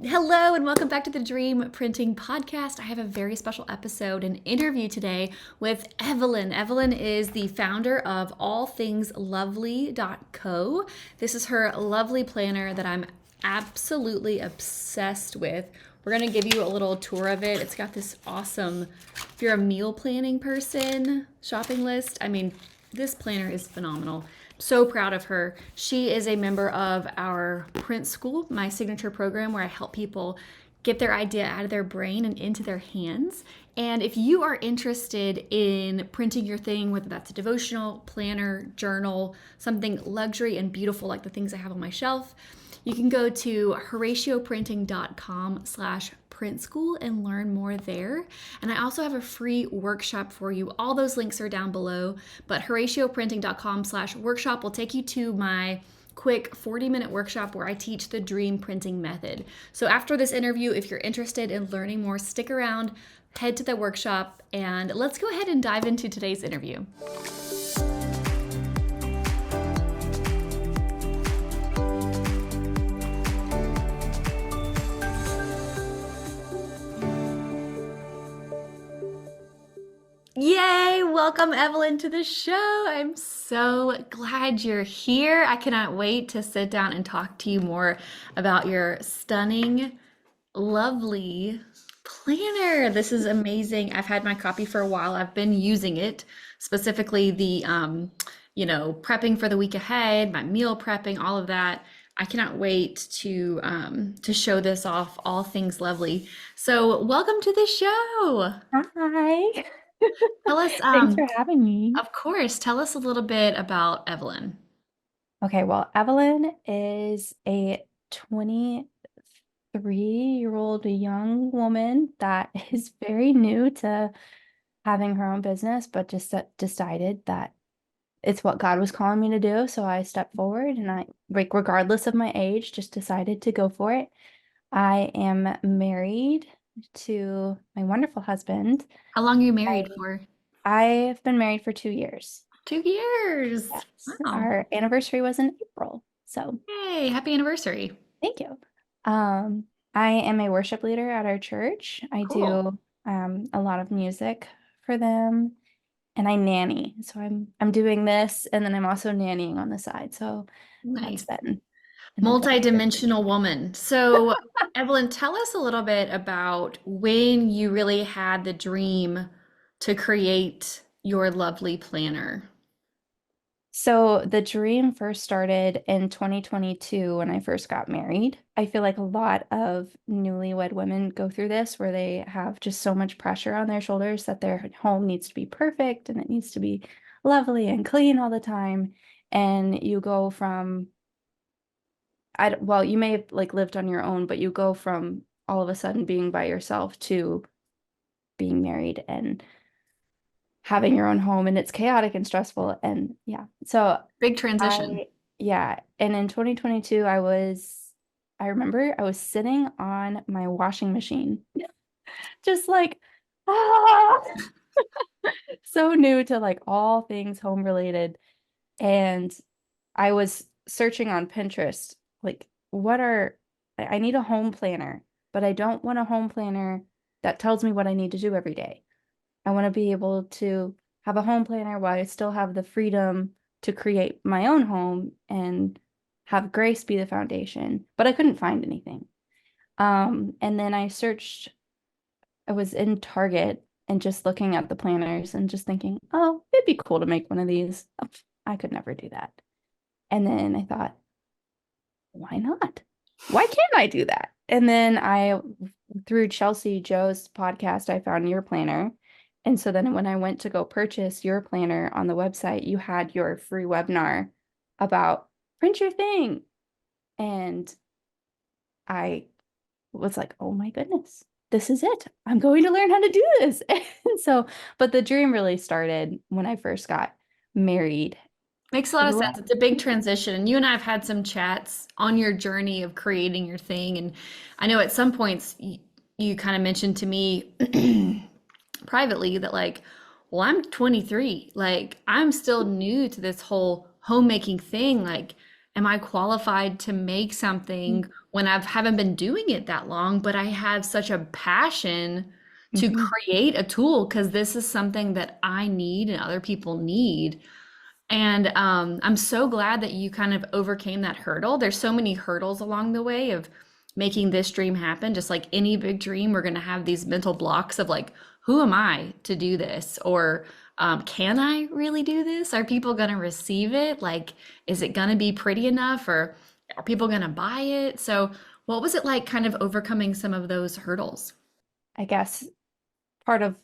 Hello and welcome back to the Dream Printing Podcast. I have a very special episode, an interview today with Evelyn. Evelyn is the founder of allthingslovely.co. This is her lovely planner that I'm absolutely obsessed with. We're going to give you a little tour of it. It's got this awesome, if you're a meal planning person, shopping list. I mean, this planner is phenomenal. So proud of her. She is a member of our print school, my signature program, where I help people get their idea out of their brain and into their hands. And if you are interested in printing your thing, whether that's a devotional, planner, journal, something luxury and beautiful like the things I have on my shelf, you can go to horacioprinting.com/print school and learn more there. And I also have a free workshop for you. All those links are down below, but horacioprinting.com/workshop will take you to my quick 40-minute workshop where I teach the dream printing method. So after this interview, if you're interested in learning more, stick around, head to the workshop, and let's go ahead and dive into today's interview. Yay! Welcome, Evelyn, to the show. I'm so glad you're here. I cannot wait to sit down and talk to you more about your stunning, lovely planner. This is amazing. I've had my copy for a while. I've been using it, specifically the, prepping for the week ahead, my meal prepping, all of that. I cannot wait to show this off, all things lovely. So, welcome to the show. Hi. Tell us, Thanks for having me. of course, tell us a little bit about Evelyn. Okay, well, Evelyn is a 23-year-old young woman that is very new to having her own business, but just decided that it's what God was calling me to do. So I stepped forward and regardless of my age, just decided to go for it. I am married to my wonderful husband. How long are you I, married for? I've been married for 2 years. 2 years. Yes, Wow. our anniversary was in April. So Hey, happy anniversary. thank you. Um, I am a worship leader at our church. I Cool. do a lot of music for them and I nanny. So I'm doing this and then I'm also nannying on the side. So that's Nice. been an adventure. Multi-dimensional woman. So, Evelyn, tell us a little bit about when you really had the dream to create your lovely planner. So the dream first started in 2022 when I first got married. I feel like a lot of newlywed women go through this where they have just so much pressure on their shoulders that their home needs to be perfect and it needs to be lovely and clean all the time. And you go from, well, you may have like lived on your own, but you go from all of a sudden being by yourself to being married and having your own home, and it's chaotic and stressful. And yeah, so Big transition. I, yeah. And in 2022, I remember I was sitting on my washing machine, just like, ah, so new to like all things home related. And I was searching on Pinterest, like, I need a home planner, but I don't want a home planner that tells me what I need to do every day. I want to be able to have a home planner while I still have the freedom to create my own home and have grace be the foundation. But I couldn't find anything. And then I was in Target and just looking at the planners and just thinking, oh, it'd be cool to make one of these. Oh, I could never do that. And then I thought, why not? Why can't I do that? And then through Chelsea Joe's podcast, I found your planner. And so then when I went to go purchase your planner on the website, you had your free webinar about print your thing. And I was like, oh my goodness, this is it. I'm going to learn how to do this. And so, but the dream really started when I first got married. Makes a lot of sense. It's a big transition. And you and I have had some chats on your journey of creating your thing. And I know at some points you kind of mentioned to me privately that, like, well, I'm 23. Like, I'm still new to this whole homemaking thing. Like, am I qualified to make something when I haven't been doing it that long, but I have such a passion to Mm-hmm. create a tool because this is something that I need and other people need. And I'm so glad that you kind of overcame that hurdle. There's so many hurdles along the way of making this dream happen. Just like any big dream, we're going to have these mental blocks of like, who am I to do this? Or can I really do this? Are people going to receive it? Like, is it going to be pretty enough? Or are people going to buy it? So, what was it like kind of overcoming some of those hurdles? I guess part of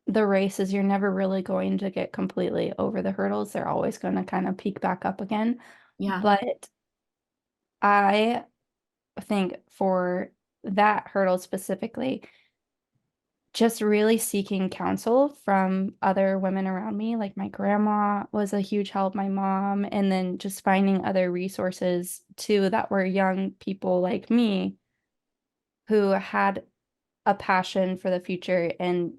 the race is you're never really going to get completely over the hurdles. They're always going to kind of peak back up again. Yeah. But I think for that hurdle specifically, just really seeking counsel from other women around me. Like my grandma was a huge help, my mom, and then just finding other resources too that were young people like me who had a passion for the future and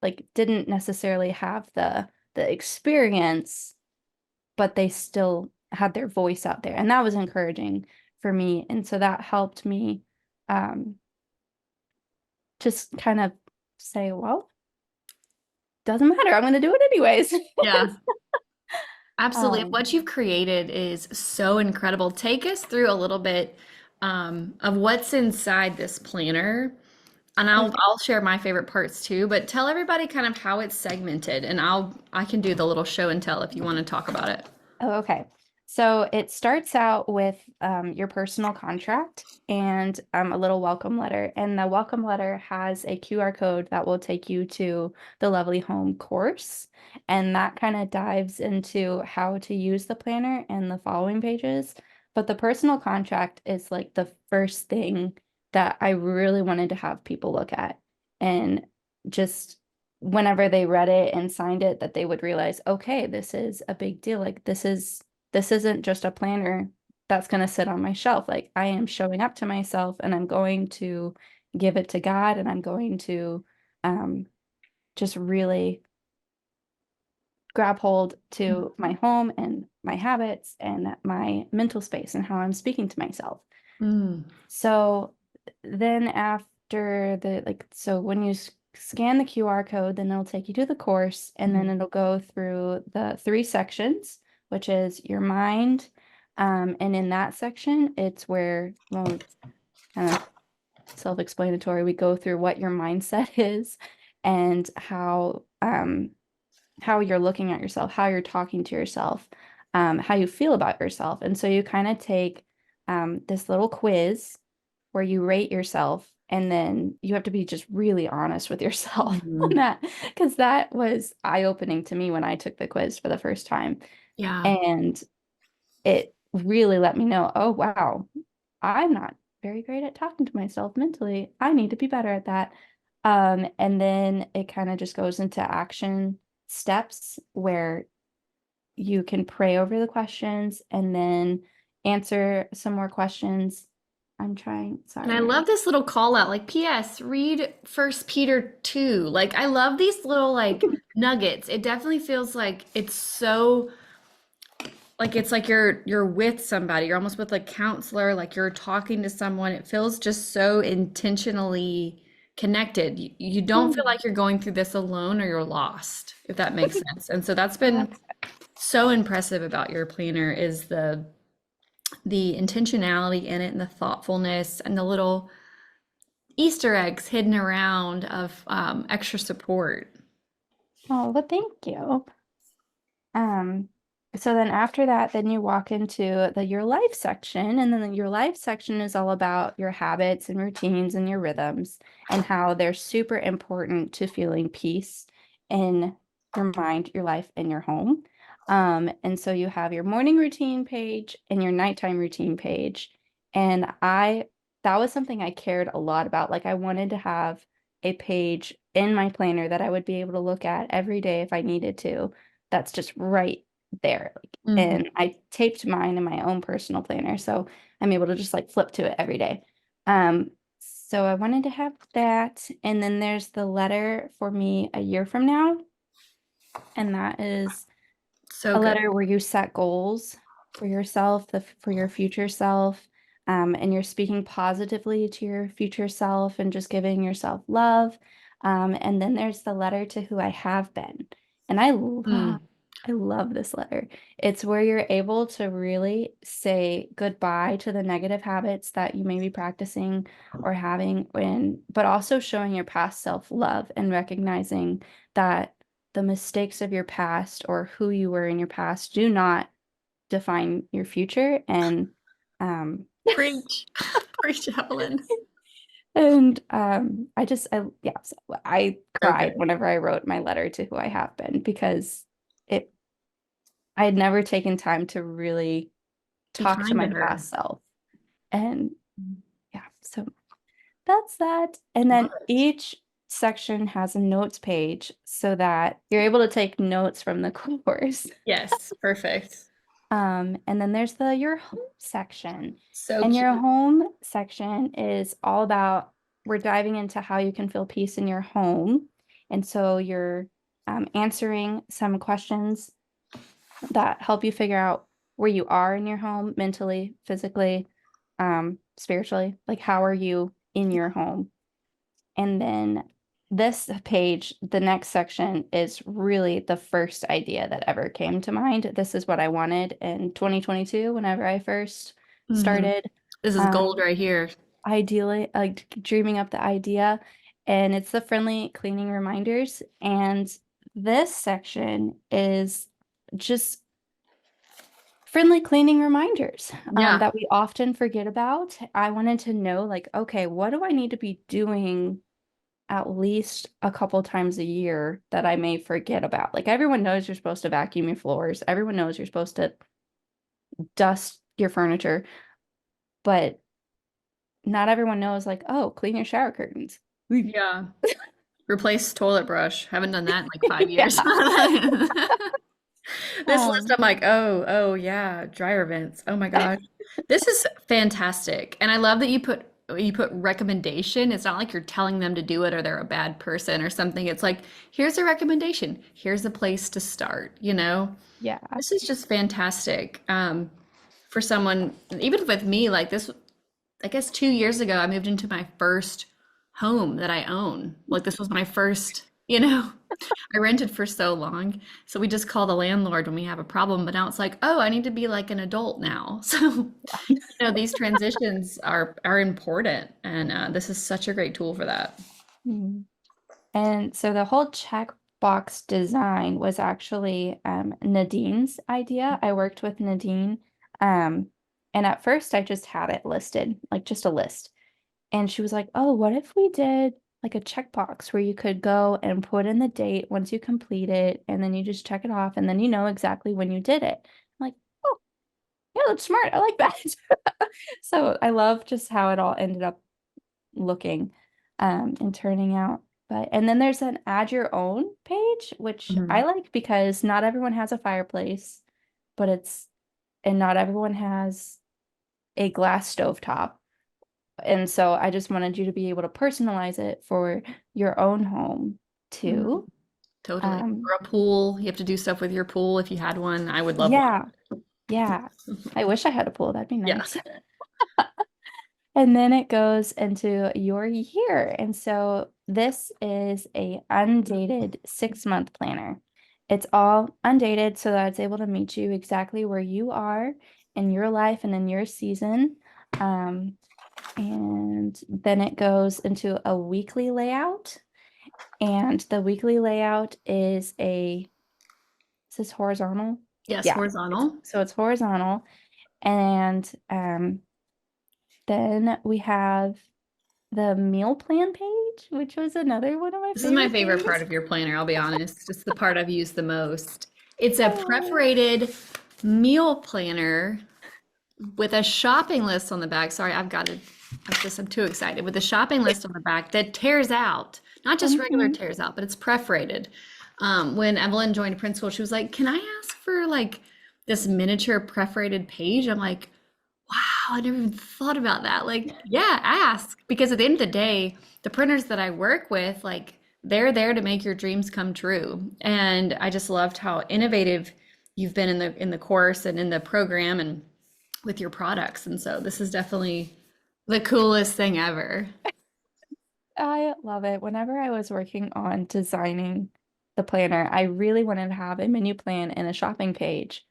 like didn't necessarily have the experience, but they still had their voice out there. And that was encouraging for me. And so that helped me um just kind of say, well, doesn't matter. I'm going to do it anyways. Yeah. Absolutely. Um, What you've created is so incredible. Take us through a little bit of what's inside this planner. And I'll okay. I'll share my favorite parts too, but tell everybody kind of how it's segmented and I can do the little show and tell if you want to talk about it. Oh, okay. So it starts out with your personal contract and a little welcome letter. And the welcome letter has a QR code that will take you to the Lovely Home course. And that kind of dives into how to use the planner and the following pages. But the personal contract is like the first thing that I really wanted to have people look at. And just whenever they read it and signed it, that they would realize, okay, this is a big deal. Like this isn't just a planner that's going to sit on my shelf. Like I am showing up to myself and I'm going to give it to God and I'm going to um, just really grab hold to my home and my habits and my mental space and how I'm speaking to myself. Mm. So then after so when you scan the QR code, then it'll take you to the course and then Mm. it'll go through the three sections, which is your mind. And in that section, it's where, well, it's kind of self-explanatory. We go through what your mindset is and how you're looking at yourself, how you're talking to yourself, how you feel about yourself. And so you kind of take this little quiz where you rate yourself, and then you have to be just really honest with yourself on Mm. that, because that was eye-opening to me when I took the quiz for the first time. Yeah. And it really let me know, oh, wow, I'm not very great at talking to myself mentally. I need to be better at that. And then it kind of just goes into action steps where you can pray over the questions and then answer some more questions. I'm trying, And I sorry. love this little call out, like P.S. read First Peter 2. Like I love these little like nuggets. It definitely feels like it's so like it's like you're with somebody. You're almost with a counselor, like you're talking to someone. It feels just so intentionally connected. You don't feel Oh, like you're going through this alone or you're lost, if that makes sense. And so that's been that's so impressive about your planner is the intentionality in it and the thoughtfulness and the little Easter eggs hidden around of extra support. oh, well, thank you. Um, so then after that, then you walk into the your life section, and then your life section is all about your habits and routines and your rhythms and how they're super important to feeling peace in your mind, your life, and your home. And so you have your morning routine page and your nighttime routine page. And that was something I cared a lot about. Like I wanted to have a page in my planner that I would be able to look at every day if I needed to, that's just right there. Like, Mhm. and I taped mine in my own personal planner, so I'm able to just like flip to it every day. So I wanted to have that. And then there's the letter for me a year from now. And that is So a good. letter where you set goals. for yourself, for your future self, and you're speaking positively to your future self and just giving yourself love. And then there's the letter to who I have been. And Mm. I love this letter. It's where you're able to really say goodbye to the negative habits that you may be practicing or having but also showing your past self-love and recognizing that the mistakes of your past or who you were in your past do not define your future. And um Preach. Preach, Evelyn. so I So cried good. whenever I wrote my letter to who I have been because it I had never taken time to really Be talk to kind to my her. past self. And yeah, so that's that. And Love then it. each section has a notes page so that you're able to take notes from the course. Yes, perfect. And then there's the your home section. So And your cute. home section is all about we're diving into how you can feel peace in your home. And so you're answering some questions that help you figure out where you are in your home mentally, physically, spiritually. Like how are you in your home? And then this page, the next section is really the first idea that ever came to mind. This is what I wanted in 2022 whenever I first Hmm. started This is gold um right here. ideally like dreaming up the idea. And it's the friendly cleaning reminders. And this section is just friendly cleaning reminders Yeah. that we often forget about. I wanted to know, like, okay, what do I need to be doing at least a couple times a year that I may forget about? Like, everyone knows you're supposed to vacuum your floors, everyone knows you're supposed to dust your furniture, but not everyone knows, like, oh, clean your shower curtains. Yeah. Replace toilet brush. Haven't done that in like 5 years. Yeah. This list, Um, I'm like, oh yeah, dryer vents. Oh my gosh. This is fantastic. And I love that you put recommendation. It's not like you're telling them to do it or they're a bad person or something. It's like, here's a recommendation. Here's a place to start, you know? yeah. This is just fantastic. For someone, even with me, like this, I guess 2 years ago, I moved into my first home that I own. Like this was my first, I rented for so long. So we just call the landlord when we have a problem. But now it's like, oh, I need to be like an adult now. So, these transitions are important. And this is such a great tool for that. Mhm. And so the whole checkbox design was actually Nadine's idea. I worked with Nadine. Um, and at first I just had it listed, like just a list. And she was like, oh, what if we did like a checkbox where you could go and put in the date once you complete it, and then you just check it off, and then you know exactly when you did it. I'm like, oh, yeah, that's smart. I like that. So I love just how it all ended up looking and turning out. But and then there's an add your own page, which I Mhm. like because not everyone has a fireplace, but and not everyone has a glass stovetop. And so I just wanted you to be able to personalize it for your own home Mhm. too. Totally. Um, Or a pool. You have to do stuff with your pool if you had one. I would love yeah, one. yeah. I wish I had a pool. That'd be Yeah. nice. And then it goes into your year. And so this is a undated 6-month planner. It's all undated so that it's able to meet you exactly where you are in your life and in your season. Um, and then it goes into a weekly layout. And the weekly layout is this horizontal? Yes, Yeah, horizontal. it's horizontal. And then we have the meal plan page, which was another one of my This is my favorite favorite part things. of your planner, I'll be honest. It's the part I've used the most. It's a Oh, perforated meal planner with a shopping list on the back. Sorry, I'm too excited. With a shopping list on the back that tears out, not just regular mhm. tears out, but it's perforated. When Evelyn joined print school, she was like, "Can I ask for like this miniature perforated page?" I'm like, "Wow, I never even thought about that." Like, yeah, ask because at the end of the day, the printers that I work with, like, they're there to make your dreams come true. And I just loved how innovative you've been in the course and in the program and with your products. And so this is definitely the coolest thing ever. I love it. Whenever I was working on designing the planner, I really wanted to have a menu plan and a shopping page,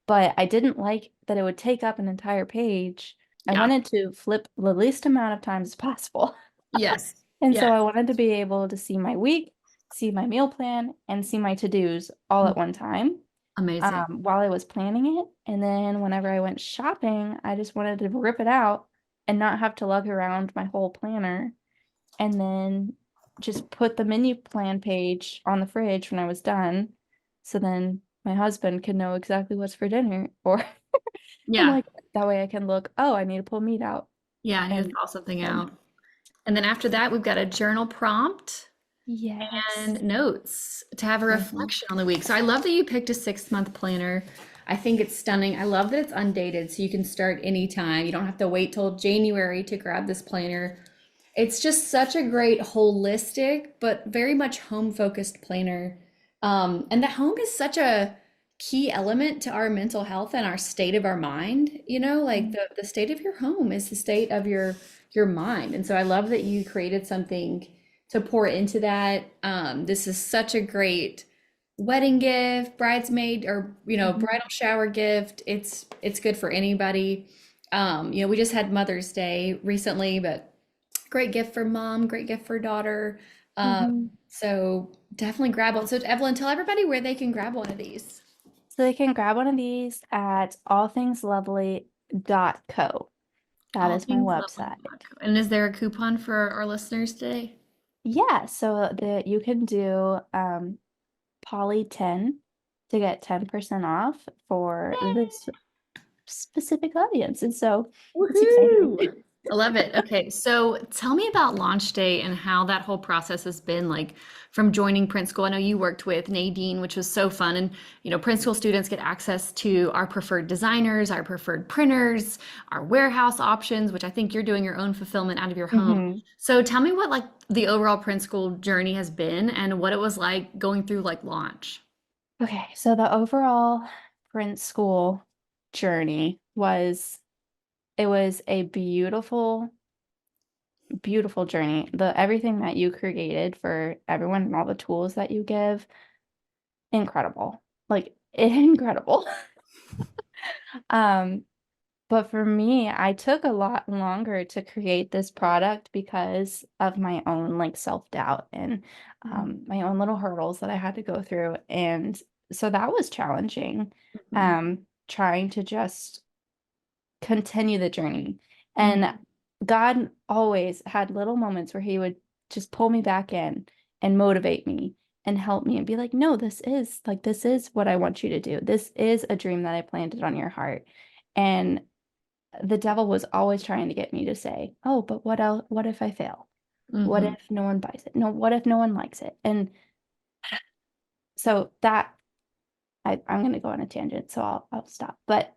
but I didn't like that it would take up an entire page. I Yeah. wanted to flip the least amount of times as possible. Yes. And Yes. so I wanted to be able to see my week, see my meal plan, and see my to-dos all at one time Amazing. while I was planning it. And then whenever I went shopping, I just wanted to rip it out and not have to lug around my whole planner and then just put the menu plan page on the fridge when I was done. So then my husband could know exactly what's for dinner. Or I'm Yeah. like, that way I can look, oh, I need to pull meat out. Yeah. I need to And thaw something so, out. And then after that, we've got a journal prompt yes. and notes to have a Mhm. reflection on the week. So I love that you picked a 6 month planner. I think it's stunning. I love that it's undated, so you can start anytime. You don't have to wait till January to grab this planner. It's just such a great holistic, but very much home focused planner. And the home is such a key element to our mental health and our state of our mind. You know, like the state of your home is the state of your mind. And so I love that you created something to pour into that. This is such a great wedding gift, bridesmaid, or Mhm. bridal shower gift. It's good for anybody. We just had Mother's Day recently, but great gift for mom, great gift for daughter. Um, Mhm. so definitely grab one. So Evelyn, tell everybody where they can grab one of these. So they can grab one of these at allthingslovely.co. That All is my things lovely. website. And is there a coupon for our listeners today? Yeah, so that you can do Polly 10 to get 10% off for this specific audience. And so it's exciting. Woohoo! I love it. Okay, so tell me about launch day and how that whole process has been like from joining print school. I know you worked with Nadine, which was so fun. And, print school students get access to our preferred designers, our preferred printers, our warehouse options, which I think you're doing your own fulfillment out of your home. Hmm. So tell me what like the overall print school journey has been and what it was like going through like launch. Okay, so the overall print school journey it was a beautiful, beautiful journey. The everything that you created for everyone and all the tools that you give, incredible. Like incredible. Um, But for me, I took a lot longer to create this product because of my own like self-doubt and my own little hurdles that I had to go through. And so that was challenging, Mhm. trying to just continue the journey. Mhm. And God always had little moments where he would just pull me back in and motivate me and help me and be like, no, this is what I want you to do. This is a dream that I planted on your heart. And the devil was always trying to get me to say, "Oh, but what else? What if I fail? What Mhm. if no one buys it? No, what if no one likes it?" And so that I'm going to go on a tangent, so I'll stop. But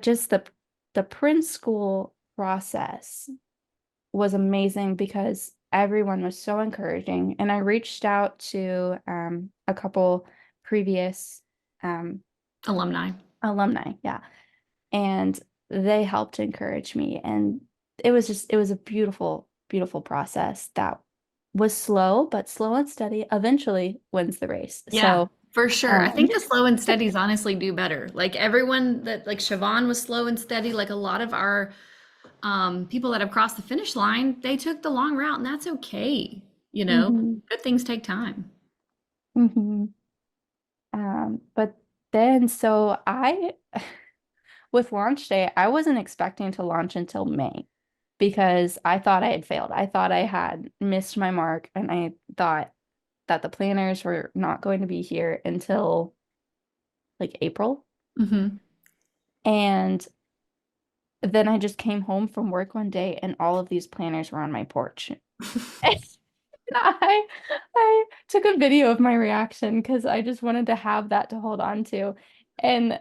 just the print school process was amazing because everyone was so encouraging, and I reached out to a couple previous um, Alumni. alumni, yeah, and they helped encourage me, and it was a beautiful, beautiful process that was slow, but slow and steady eventually wins the race. Yeah, So for sure. I um think the slow and steadies honestly do better. Like everyone that like Siobhan was slow and steady, like a lot of our people that have crossed the finish line, they took the long route and that's okay. mhm, Good things take time. mhm. But then so I with launch day, I wasn't expecting to launch until May because I thought I had failed. I thought I had missed my mark, and I thought that the planners were not going to be here until like April. Hmm. And then I just came home from work one day and all of these planners were on my porch. And I took a video of my reaction because I just wanted to have that to hold on to. And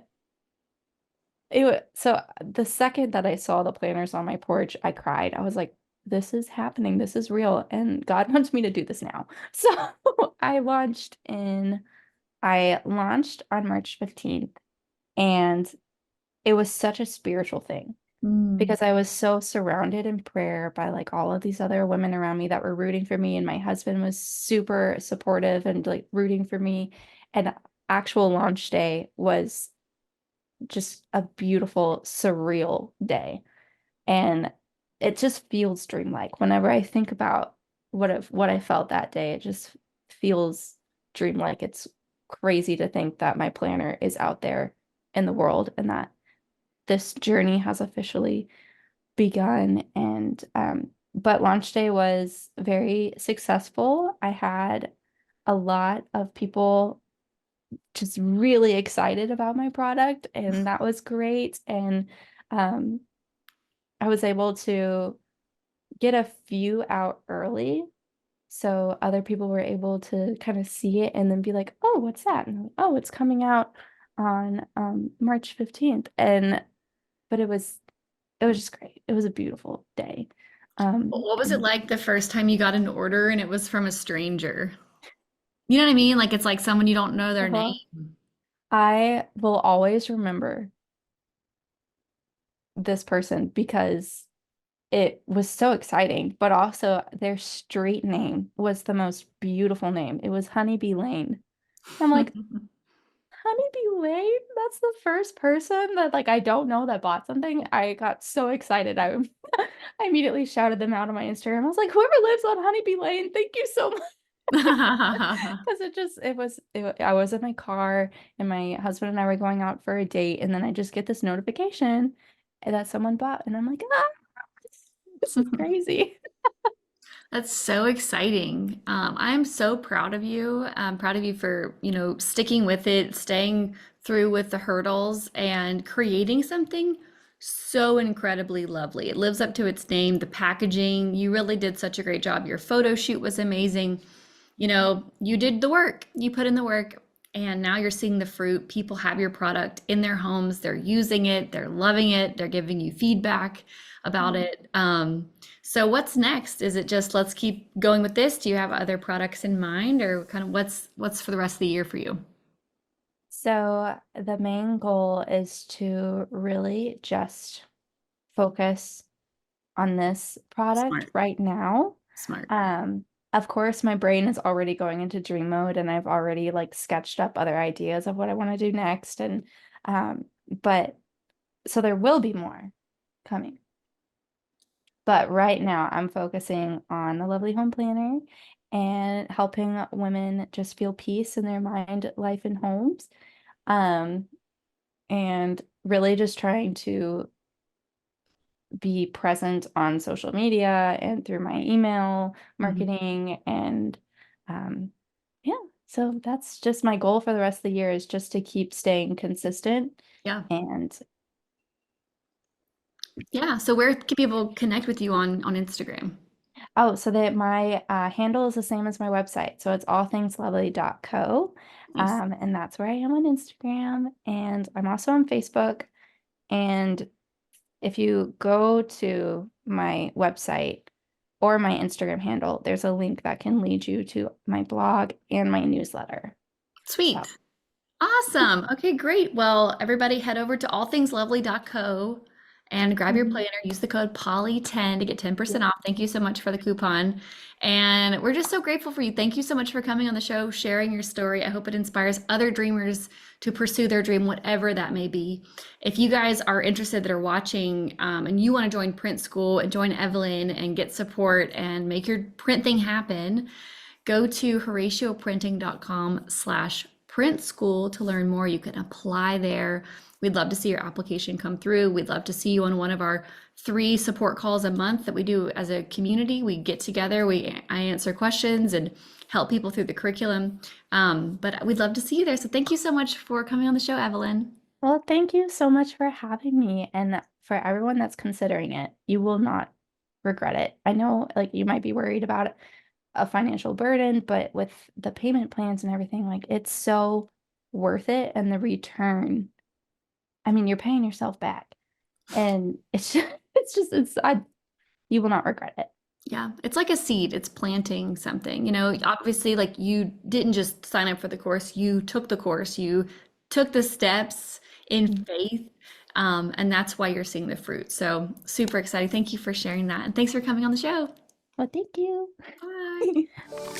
so the second that I saw the planners on my porch, I cried. I was like, this is happening. This is real. And God wants me to do this now. So I launched in I launched on March 15th, and it was such a spiritual thing Mm. because I was so surrounded in prayer by like all of these other women around me that were rooting for me, and my husband was super supportive and like rooting for me. And actual launch day was just a beautiful, surreal day. And it just feels dreamlike. Whenever I think about what I felt that day, it just feels dreamlike. It's crazy to think that my planner is out there in the world and that this journey has officially begun. And but launch day was very successful. I had a lot of people just really excited about my product, and that was great. And um, I was able to get a few out early. So other people were able to kind of see it and then be like, oh, what's that? And like, oh, it's coming out on March 15th. And but it was just great. It was a beautiful day. What was it And like the first time you got an order and it was from a stranger? You know what I mean? Like it's like someone you don't know their uh-huh. name. I will always remember this person because it was so exciting, but also their street name was the most beautiful name. It was Honeybee Lane. I'm like, Honeybee Lane? That's the first person that like I don't know that bought something. I got so excited. I immediately shouted them out on my Instagram. I was like, whoever lives on Honeybee Lane, thank you so much. Because I was in my car and my husband and I were going out for a date, and then I just get this notification that someone bought, and I'm like, ah, this is crazy. That's so exciting. I'm so proud of you. I'm proud of you for, sticking with it, staying through with the hurdles and creating something so incredibly lovely. It lives up to its name, the packaging. You really did such a great job. Your photo shoot was amazing. You did the work, you put in the work, and now you're seeing the fruit. People have your product in their homes, they're using it, they're loving it, they're giving you feedback about it. So what's next? Is it just let's keep going with this? Do you have other products in mind, or kind of what's for the rest of the year for you? So the main goal is to really just focus on this product Smart, right now. smart. Um, of course, my brain is already going into dream mode, and I've already like sketched up other ideas of what I want to do next. And but so there will be more coming. But right now, I'm focusing on the Lovely Home Planner and helping women just feel peace in their mind, life, and homes. Um, and really just trying to be present on social media and through my email Mhm. marketing. And um, yeah, so that's just my goal for the rest of the year, is just to keep staying consistent. Yeah. And Yeah. So where can people connect with you on Instagram? oh, so that my handle is the same as my website. So it's allthingslovely.co. Nice. And that's where I am on Instagram. And I'm also on Facebook. And if you go to my website or my Instagram handle, there's a link that can lead you to my blog and my newsletter. So, Sweet. Awesome. Okay, great. Well, everybody head over to allthingslovely.co and grab your mhm. planner. Use the code POLLY10 to get 10% Yep. off. Thank you so much for the coupon. And we're just so grateful for you. Thank you so much for coming on the show, sharing your story. I hope it inspires other dreamers to pursue their dream, whatever that may be. If you guys are interested that are watching and you want to join print school and join Evelyn and get support and make your print thing happen, go to horatioprinting.com/print school to learn more. You can apply there. We'd love to see your application come through. We'd love to see you on one of our 3 support calls a month that we do as a community. We get together, I answer questions and help people through the curriculum. But we'd love to see you there. So thank you so much for coming on the show, Evelyn. Well, thank you so much for having me. And for everyone that's considering it, you will not regret it. I know like you might be worried about a financial burden, but with the payment plans and everything, like it's so worth it. And the return, I mean, you're paying yourself back. And it's just, you will not regret it. Yeah, it's like a seed. It's planting something. You know, obviously, like you didn't just sign up for the course, you took the course, you took the steps in Mm. faith, and that's why you're seeing the fruit. So, super exciting. Thank you for sharing that. And thanks for coming on the show. Well, thank you. Bye.